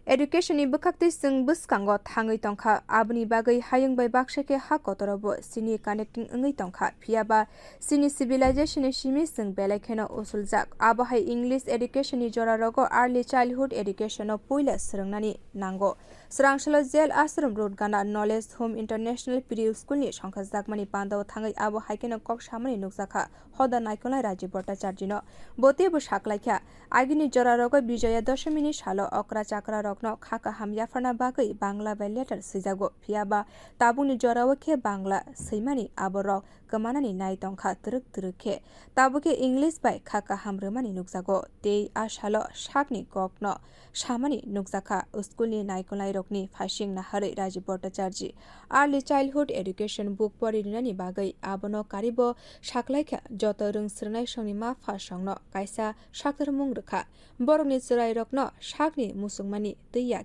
Education ni bukakti sing buskango thangai tongkha abni bagai hayung bai bakshake ha kotorobo sini connecting ngai tongkha phiaba sini civilization simi sing belakheno usuljak abahai English education ni jora rogo early childhood education no puila srangnani nango Swrang jail ashram road gana knowledge Home International Preschool'no ni songkhajak mani panda thangai abo haikeno kok samani nukjakha hoda naikolai Rajib bhattacharjee no bote bo saklaikha agini jora rogo bijaya dashami ni salo okra chakra rokno kha'Knowledge yafarna bagai bangla by letter sijago phiaba tabuni rwjak bangla seimani aborok kamanani nai tongkha truk trukhe tabuke English by kha'Knowledge mani nukjago tei asalo sakni kokno samani nukjakha school ni naikolai rokni phasing nahari Rajib bhattacharjee early childhood education book porinani bagai abono karibo saklaikha joto rungsrnai songni ma phasongno kaisa saktarmung rwkha borokni chirai rokno sakni musungmani teiya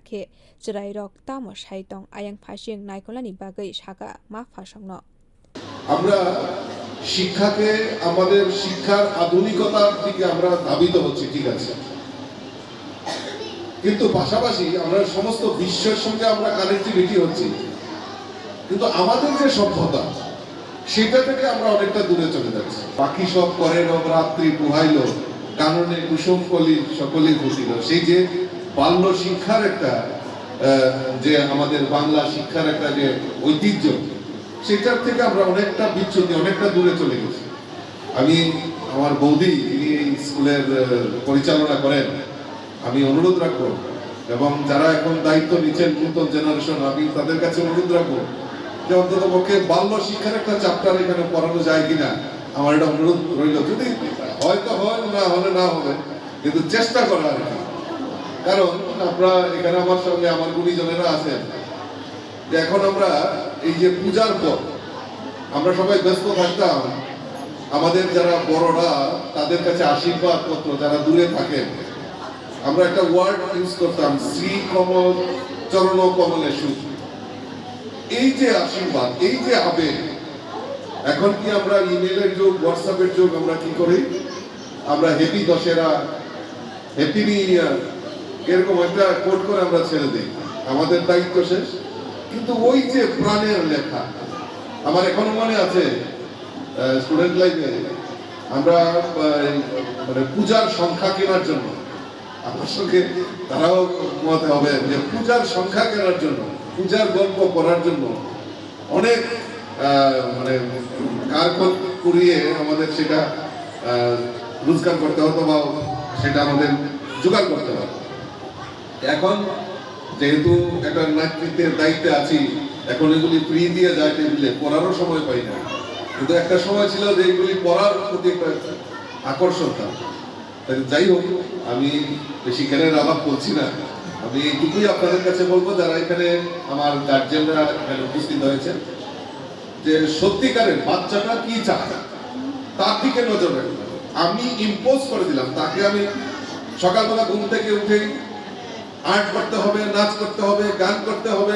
chirai rok tamo saitong ayang phasing naikolani bagai saka ma phasongno আমরা শিক্ষাকে আমাদের শিক্ষার আধুনিকতার দিকে আমরা ধাবিত হচ্ছি ঠিক আছে কিন্তু পাশাপাশি আমরা সমস্ত বিশ্বের সঙ্গে আমরা কানেক্টিভিটি হচ্ছি কিন্তু আমাদের যে সভ্যতা সেটা থেকে আমরা অনেকটা দূরে চলে যাচ্ছি বাকি সব করে রাত্রি পুহাইল কাননে কুসুম কলি সকলেই ঘটিল সেই যে বাল্য শিক্ষার একটা যে আমাদের বাংলা শিক্ষার একটা যে ঐতিহ্য সেটার থেকে আমরা অনেকটা বিচ্যুতি অনেকটা দূরে চলে গেছি আমি আমার বৌদি যিনি এই স্কুলের পরিচালনা করেন আমি অনুরোধ রাখবো এবং যারা এখন দায়িত্ব নিচ্ছেন নতুন জেনারেশন আমি তাদের কাছে অনুরোধ রাখবো যে অন্তত পক্ষে বাল্য শিক্ষার একটা চ্যাপ্টার এখানে পড়ানো যায় কিনা আমার এটা অনুরোধ রইল যদি হয়তো হয় না হলে না হবে কিন্তু চেষ্টা করা আর কি কারণ আমরা এখানে আমার সঙ্গে আমার গুণীজনেরা আছেন যে এখন আমরা এই যে পূজার পর আমরা সবাই ব্যস্ত থাকতাম আমাদের যারা বড়রা তাদের কাছে আশীর্বাদ পত্র যারা দূরে থাকেন আমরা একটা ওয়ার্ড ইউজ করতাম শ্রী কমল চরণ কমলে সুখ এই যে আশীর্বাদ এই যে আবেগ এখন কি আমরা ইমেলের যুগ হোয়াটসঅ্যাপের যুগ আমরা কি করি আমরা happy Dussehra happy new year এরকম একটা কোড করে আমরা ছেড়ে দিই আমাদের দায়িত্ব শেষ কিন্তু ওই যে প্রাণের লেখা আমার এখনো মনে আছে স্টুডেন্ট লাইফে আমরা মানে পূজার সংখ্যা কেনার জন্য আমার সঙ্গে তারাও মত হবে যে পূজার সংখ্যা কেনার জন্য পূজার গল্প পড়ার জন্য অনেক মানে কার করিয়ে আমাদের সেটা রোজগার করতে হতো বা সেটা আমাদের জোগাড় করতে হতো এখন যেহেতু একটা নেতৃত্বের দায়িত্বে আছি এখন এগুলি ফ্রি দিয়ে যায় টেবিলে পড়ারও সময় পাই না কিন্তু একটা সময় ছিল যে এগুলি পড়ার প্রতি একটা আকর্ষণ থাকতো যাই হোক আমি বেশি জ্ঞানের আলাপ করছি না আমি এইটুকুই আপনাদের কাছে বলবো যারা এখানে আমার গার্জিয়ানরা এখানে উপস্থিত হয়েছে যে সত্যিকারের বাচ্চাটা কি চায় তার দিকে নজর রাখতে আমি ইম্পোজ করে দিলাম তাকে আমি সকালবেলা ঘুম থেকে উঠেই আর্ট করতে হবে নাচ করতে হবে গান করতে হবে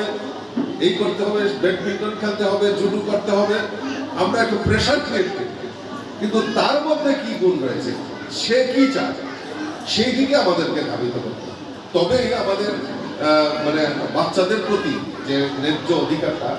এই করতে হবে ব্যাডমিন্টন খেলতে হবে জুডো করতে হবে আমরা একটু প্রেশার ক্রিয়েট করি কিন্তু তার মধ্যে কি গুণ রয়েছে সে কি চায় সেই দিকে আমাদেরকে ধাবিত করতে তবেই আমাদের মানে বাচ্চাদের প্রতি যে ন্যায্য অধিকারটা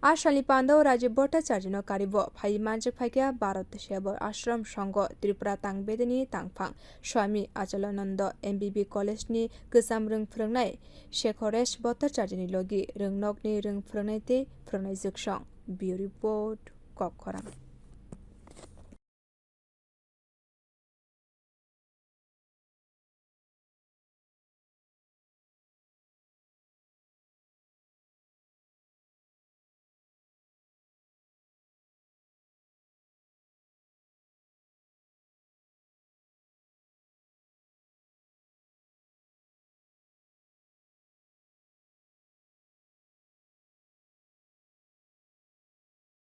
Ashali panda Rajib bhattacharjee no karibo phai manjak phaikia Bharat sebo ashram sangha Tripura tang bedeni tangphang Swami Achalananda MBB college ni kwcham phwrungnai Sekhoresh bhattacharjee ni logi rwngnok ni phwrungnai te phwrungnai juksong bureau report kha'Knowledge